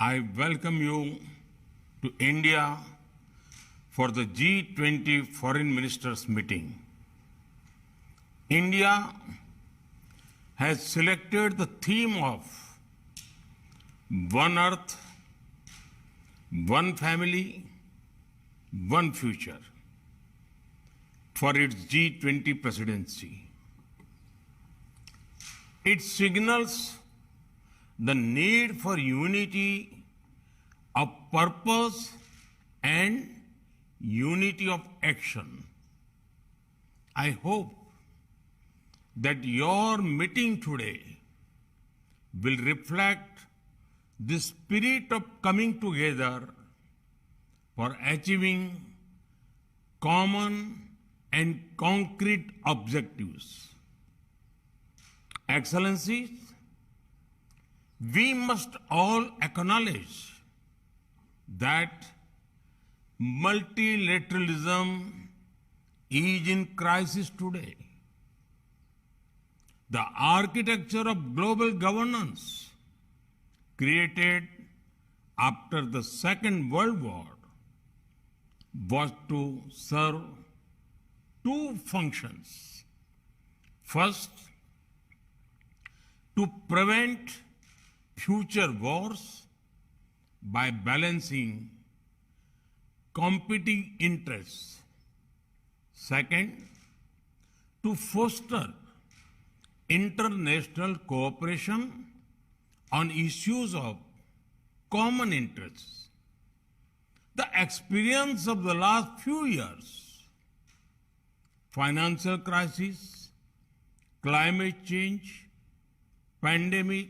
I welcome you to India for the G20 Foreign Ministers meeting. India has selected the theme of One Earth, One Family, One Future for its G20 presidency. It signals the need for unity of purpose and unity of action. I hope that your meeting today will reflect the spirit of coming together for achieving common and concrete objectives. Excellencies, we must all acknowledge that multilateralism is in crisis today. The architecture of global governance created after the Second World War was to serve two functions. First, to prevent future wars by balancing competing interests. Second, to foster international cooperation on issues of common interests. The experience of the last few years, financial crisis, climate change, pandemic,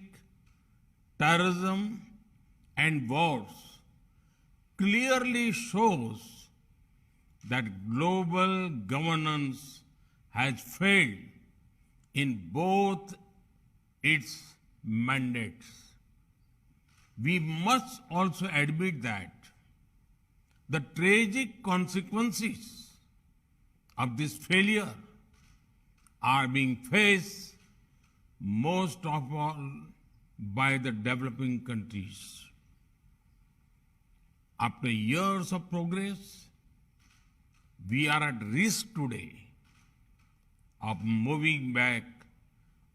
terrorism, and wars clearly shows that global governance has failed in both its mandates. We must also admit that the tragic consequences of this failure are being faced most of all by the developing countries. After years of progress, we are at risk today of moving back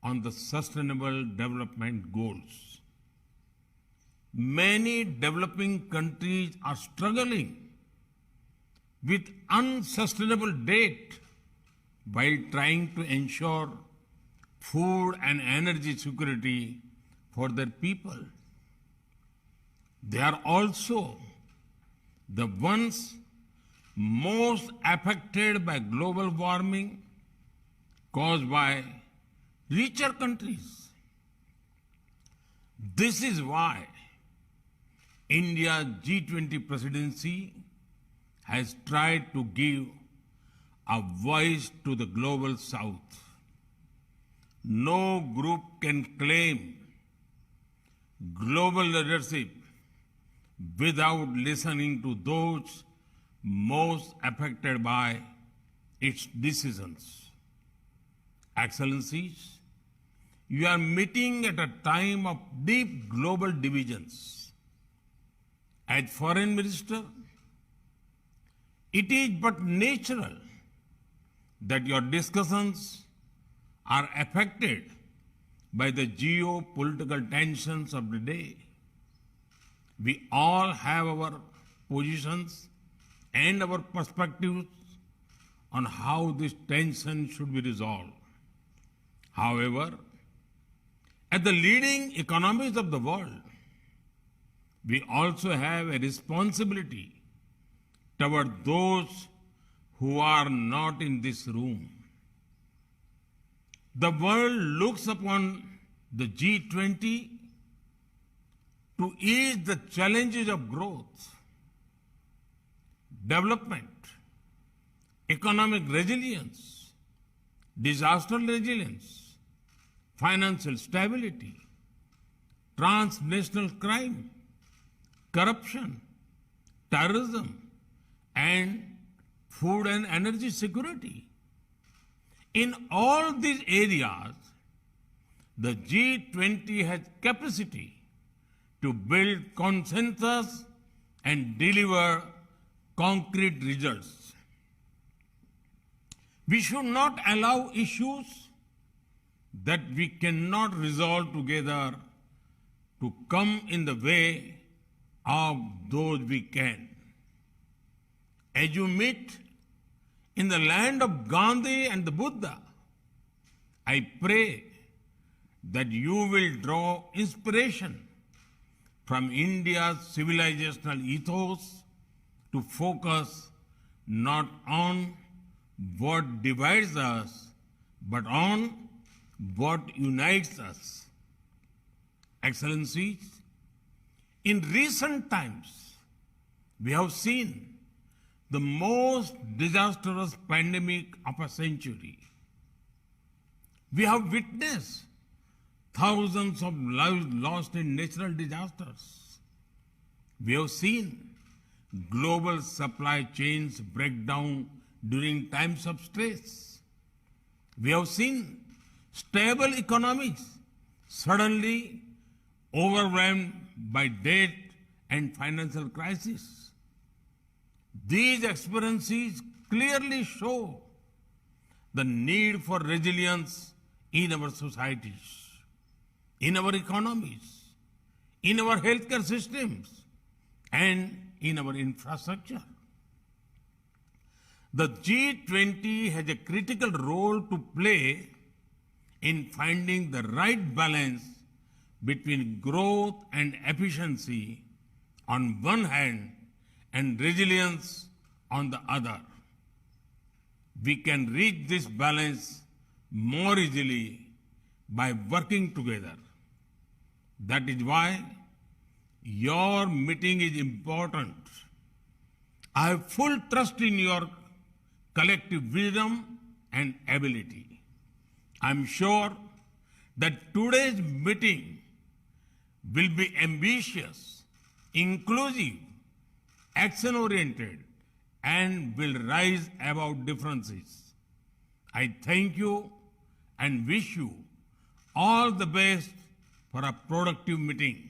on the sustainable development goals. Many developing countries are struggling with unsustainable debt while trying to ensure food and energy security for their people. They are also the ones most affected by global warming caused by richer countries. This is why India's G20 presidency has tried to give a voice to the global south. No group can claim global leadership without listening to those most affected by its decisions. Excellencies, you are meeting at a time of deep global divisions. As Foreign Minister, it is but natural that your discussions are affected by the geopolitical tensions of the day. We all have our positions and our perspectives on how this tension should be resolved. However, as the leading economies of the world, we also have a responsibility toward those who are not in this room. The world looks upon the G20 to ease the challenges of growth, development, economic resilience, disaster resilience, financial stability, transnational crime, corruption, terrorism, and food and energy security. In all these areas, the G20 has capacity to build consensus and deliver concrete results. We should not allow issues that we cannot resolve together to come in the way of those we can. As you meet in the land of Gandhi and the Buddha, I pray that you will draw inspiration from India's civilizational ethos to focus not on what divides us, but on what unites us. Excellencies, in recent times, we have seen the most disastrous pandemic of a century. We have witnessed thousands of lives lost in natural disasters. We have seen global supply chains break down during times of stress. We have seen stable economies suddenly overwhelmed by debt and financial crisis. These experiences clearly show the need for resilience in our societies, in our economies, in our healthcare systems, and in our infrastructure. The G20 has a critical role to play in finding the right balance between growth and efficiency on one hand and resilience on the other. We can reach this balance more easily by working together. That is why your meeting is important. I have full trust in your collective wisdom and ability. I am sure that today's meeting will be ambitious, inclusive, action-oriented, and will rise above differences. I thank you and wish you all the best for a productive meeting.